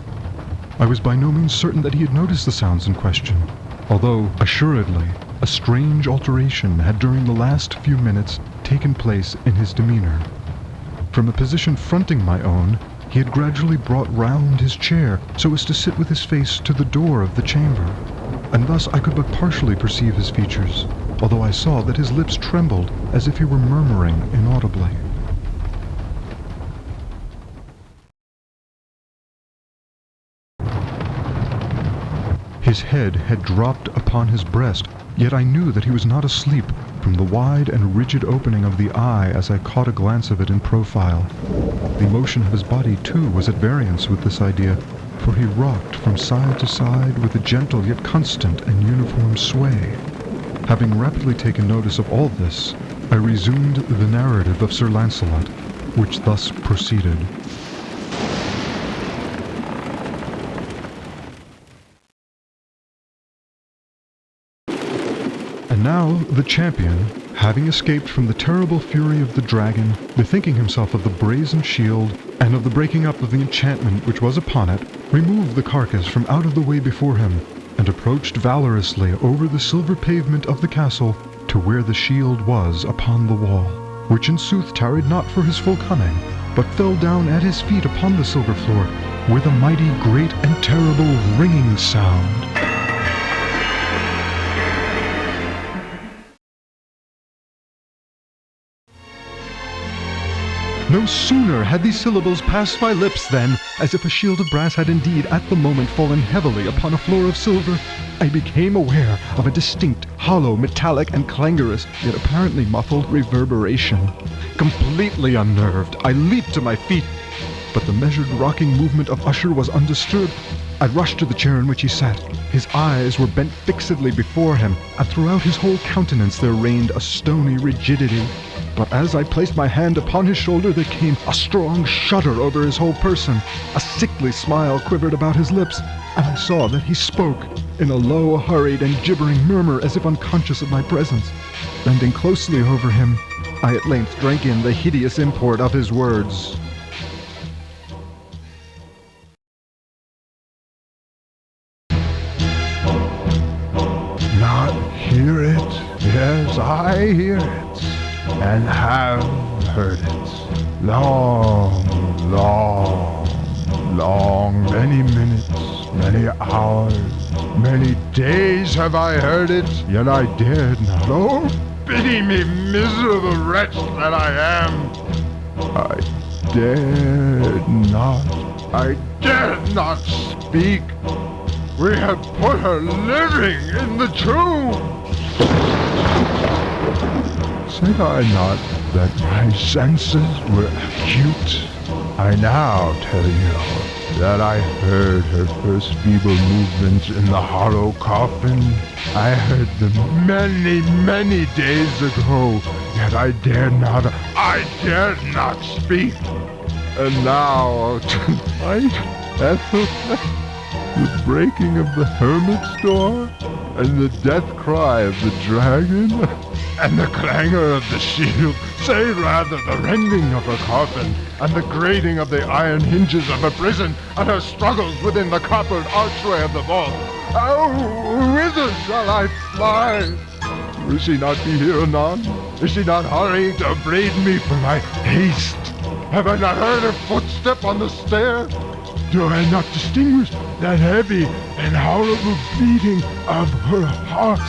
A: I was by no means certain that he had noticed the sounds in question, although, assuredly, a strange alteration had during the last few minutes taken place in his demeanour. From a position fronting my own, he had gradually brought round his chair so as to sit with his face to the door of the chamber, and thus I could but partially perceive his features, although I saw that his lips trembled as if he were murmuring inaudibly. His head had dropped upon his breast, yet I knew that he was not asleep from the wide and rigid opening of the eye as I caught a glance of it in profile. The motion of his body, too, was at variance with this idea, for he rocked from side to side with a gentle yet constant and uniform sway. Having rapidly taken notice of all this, I resumed the narrative of Sir Launcelot, which thus proceeded. And now the champion, having escaped from the terrible fury of the dragon, bethinking himself of the brazen shield, and of the breaking up of the enchantment which was upon it, removed the carcass from out of the way before him, and approached valorously over the silver pavement of the castle to where the shield was upon the wall, which in sooth tarried not for his full coming, but fell down at his feet upon the silver floor, with a mighty, great, and terrible ringing sound. No sooner had these syllables passed my lips than, as if a shield of brass had indeed at the moment fallen heavily upon a floor of silver, I became aware of a distinct, hollow, metallic, and clangorous, yet apparently muffled reverberation. Completely unnerved, I leaped to my feet, but the measured rocking movement of Usher was undisturbed, I rushed to the chair in which he sat. His eyes were bent fixedly before him, and throughout his whole countenance there reigned a stony rigidity. But as I placed my hand upon his shoulder, there came a strong shudder over his whole person. A sickly smile quivered about his lips, and I saw that he spoke in a low, hurried, and gibbering murmur as if unconscious of my presence. Bending closely over him, I at length drank in the hideous import of his words.
B: Not hear it? Yes, I hear it, and have heard it. Long, many minutes, many hours, many days have I heard it, yet I dared not. Oh, pity me, miserable wretch that I am! I dared not speak. We had put her living in the tomb! Said I not that my senses were acute? I now tell you that I heard her first feeble movements in the hollow coffin. I heard them many, many days ago, yet I dared not speak. And now, tonight, the breaking of the hermit's door, and the death cry of the dragon, and the clangor of the shield, say rather the rending of her coffin, and the grating of the iron hinges of her prison, and her struggles within the coppered archway of the vault. Oh, whither shall I fly? Will she not be here anon? Is she not hurrying to upbraid me for my haste? Have I not heard her footstep on the stair? Do I not distinguish that heavy and horrible beating of her heart?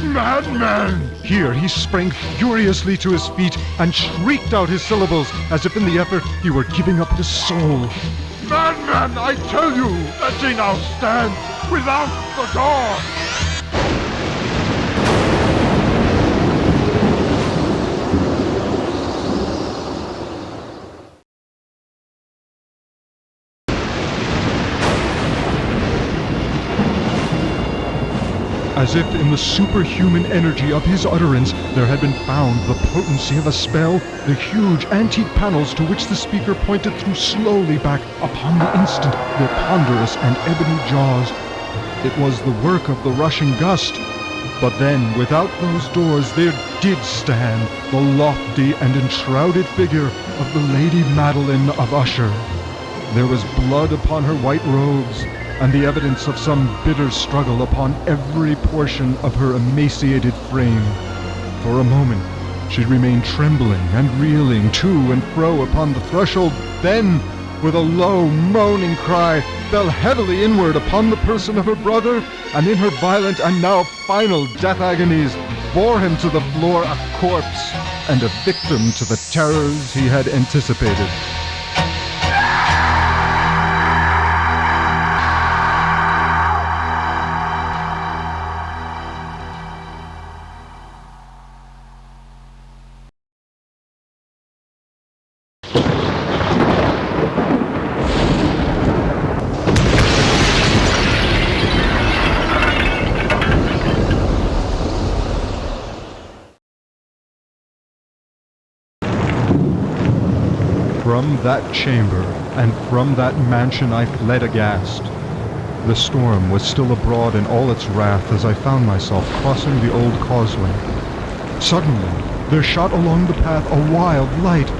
B: Madman!
A: Here he sprang furiously to his feet and shrieked out his syllables as if in the effort he were giving up his soul.
B: Madman, I tell you that she now stands without the door!
A: As if in the superhuman energy of his utterance there had been found the potency of a spell, the huge antique panels to which the speaker pointed threw slowly back upon the instant their ponderous and ebony jaws. It was the work of the rushing gust. But then, without those doors, there did stand the lofty and enshrouded figure of the Lady Madeline of Usher. There was blood upon her white robes, and the evidence of some bitter struggle upon every portion of her emaciated frame. For a moment, she remained trembling and reeling to and fro upon the threshold, then, with a low, moaning cry, fell heavily inward upon the person of her brother, and in her violent and now final death agonies, bore him to the floor a corpse, and a victim to the terrors he had anticipated. From that chamber and from that mansion I fled aghast. The storm was still abroad in all its wrath as I found myself crossing the old causeway. Suddenly, there shot along the path a wild light,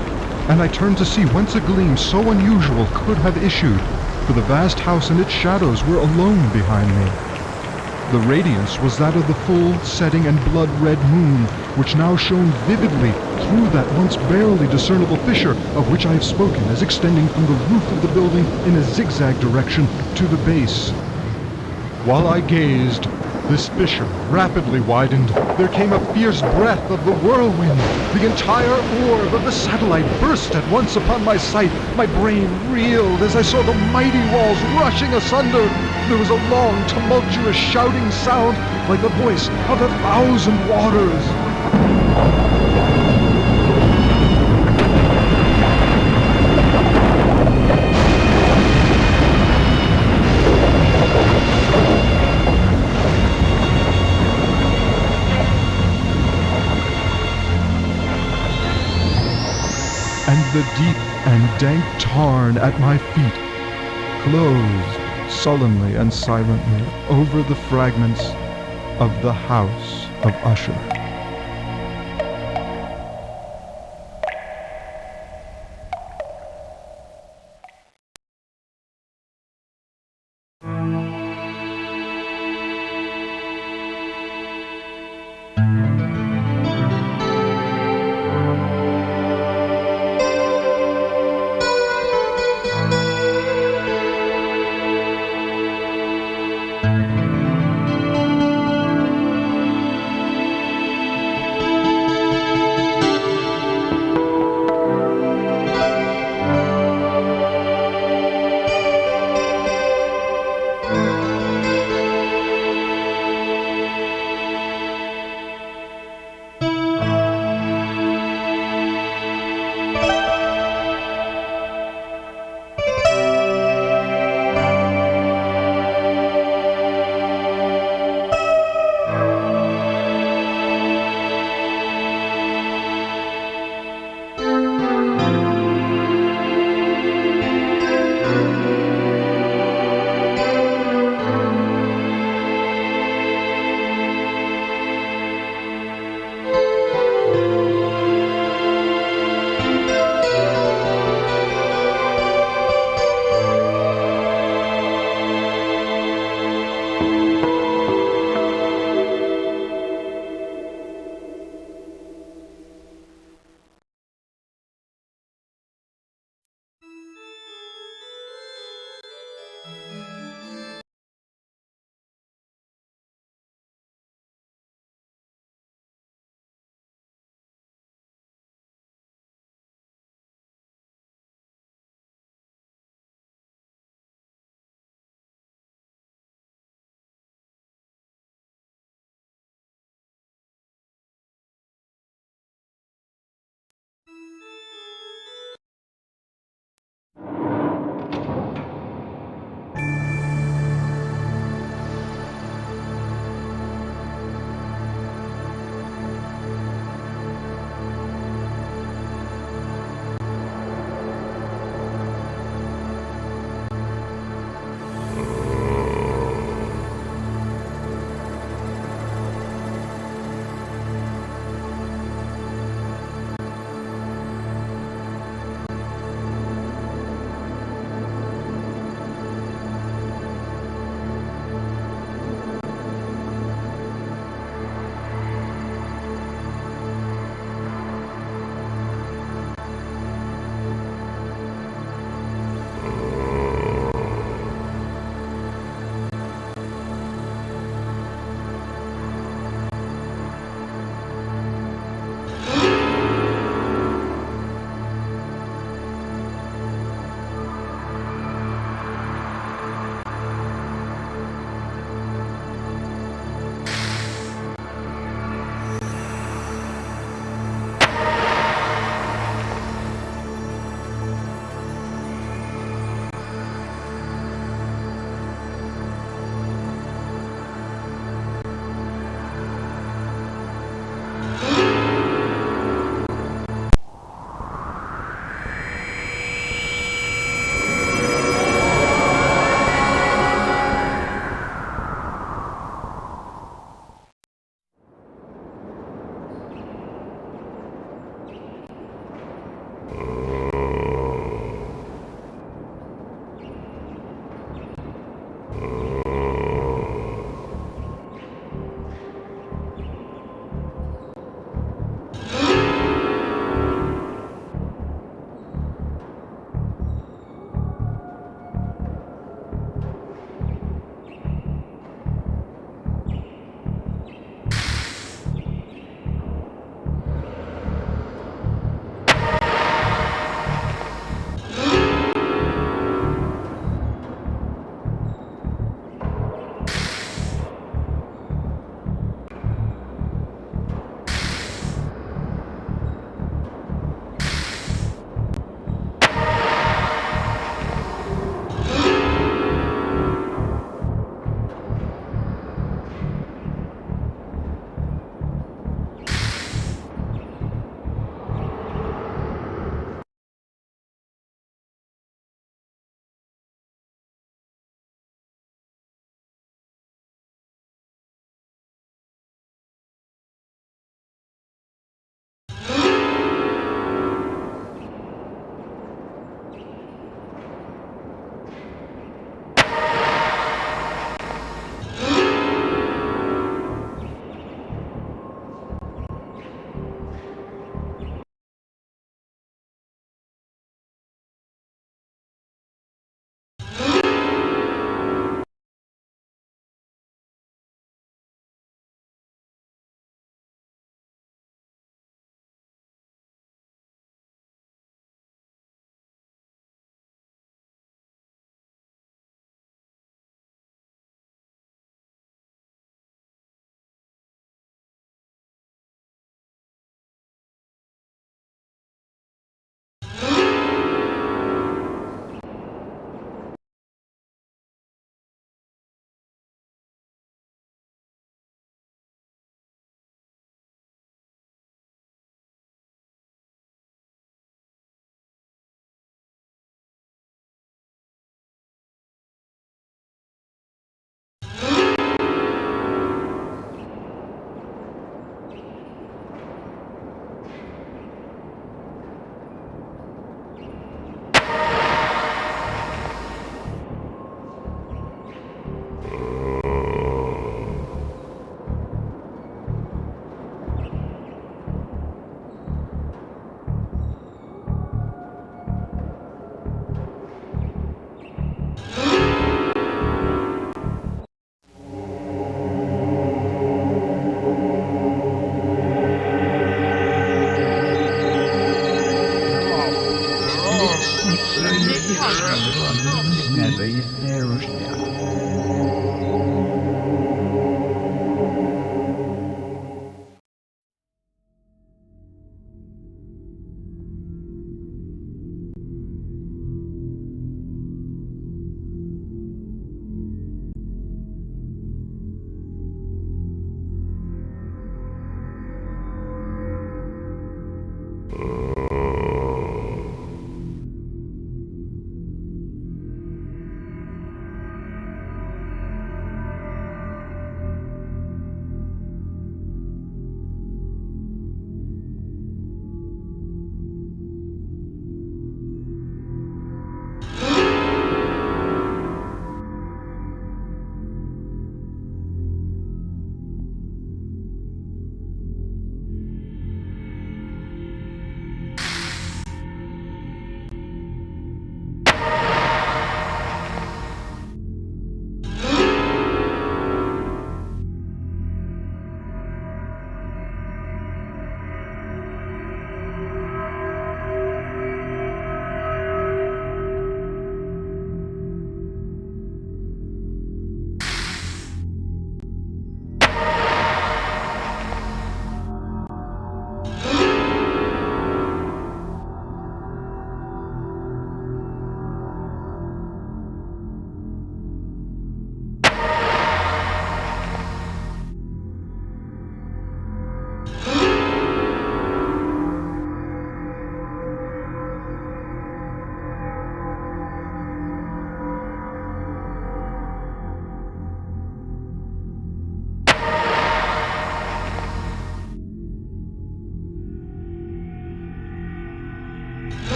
A: and I turned to see whence a gleam so unusual could have issued, for the vast house and its shadows were alone behind me. The radiance was that of the full, setting and blood-red moon, which now shone vividly through that once barely discernible fissure of which I have spoken as extending from the roof of the building in a zigzag direction to the base. While I gazed, this fissure rapidly widened. There came a fierce breath of the whirlwind. The entire orb of the satellite burst at once upon my sight. My brain reeled as I saw the mighty walls rushing asunder. There was a long, tumultuous shouting sound like the voice of 1,000 waters.
B: and the deep and dank tarn at my feet closed sullenly and silently over the fragments of the House of Usher.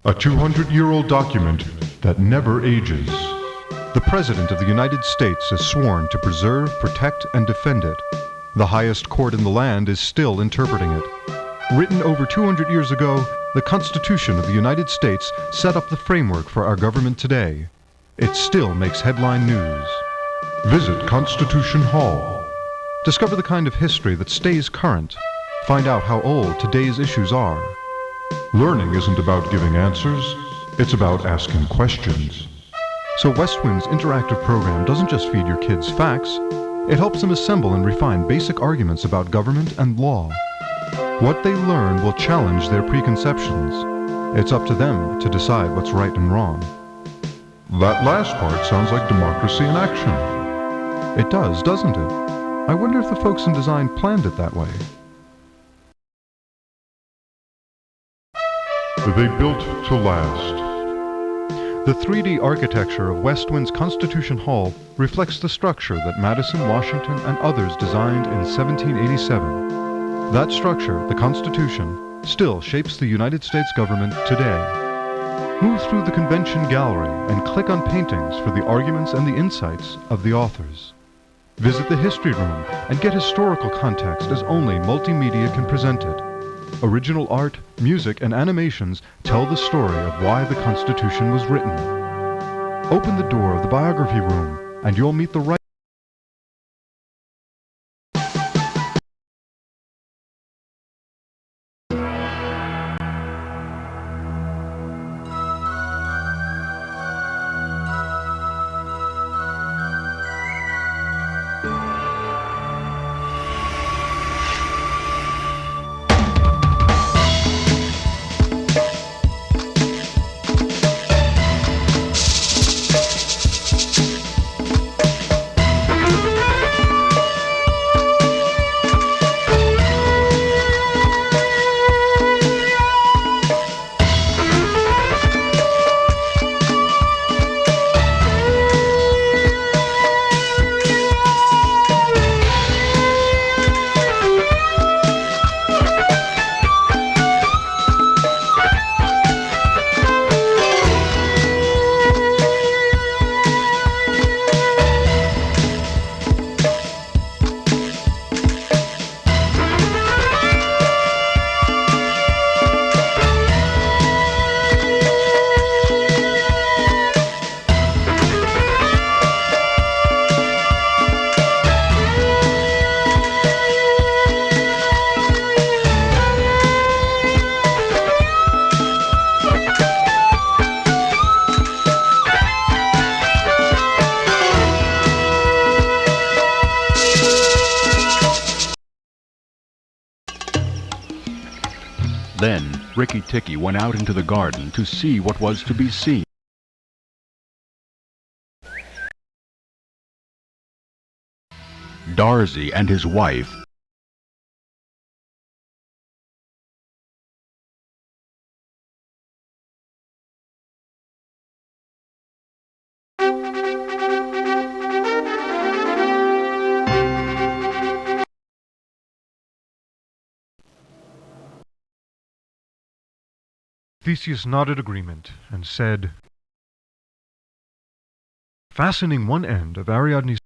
B: A 200-year-old document that never ages.
A: The President of the United States is sworn to preserve, protect, and defend it. The highest court in the land is still interpreting it. Written over 200 years ago, the Constitution of the United States set up the framework for our government today. It still makes headline news.
B: Visit Constitution Hall.
A: Discover the kind of history that stays current. Find out how old today's issues are.
B: Learning isn't about giving answers, it's about asking questions.
A: So Westwind's interactive program doesn't just feed your kids facts, it helps them assemble and refine basic arguments about government and law. What they learn will challenge their preconceptions. It's up to them to decide what's right and wrong.
B: That last part sounds like democracy in action.
A: It does, doesn't it? I wonder if the folks in design planned it that way.
B: They built to last.
A: The 3D architecture of Westwind's Constitution Hall reflects the structure that Madison, Washington, and others designed in 1787. That structure, the Constitution, still shapes the United States government today. Move through the convention gallery and click on paintings for the arguments and the insights of the authors. Visit the history room and get historical context as only multimedia can present it. Original art, music, and animations tell the story of why the Constitution was written. Open the door of the biography room and you'll meet the right
C: Then Rikki Tikki went out into the garden to see what was to be seen. Darzy and his wife
A: Theseus nodded agreement and said, fastening one end of Ariadne's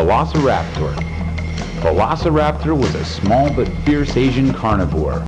D: Velociraptor. Velociraptor was a small but fierce Asian carnivore.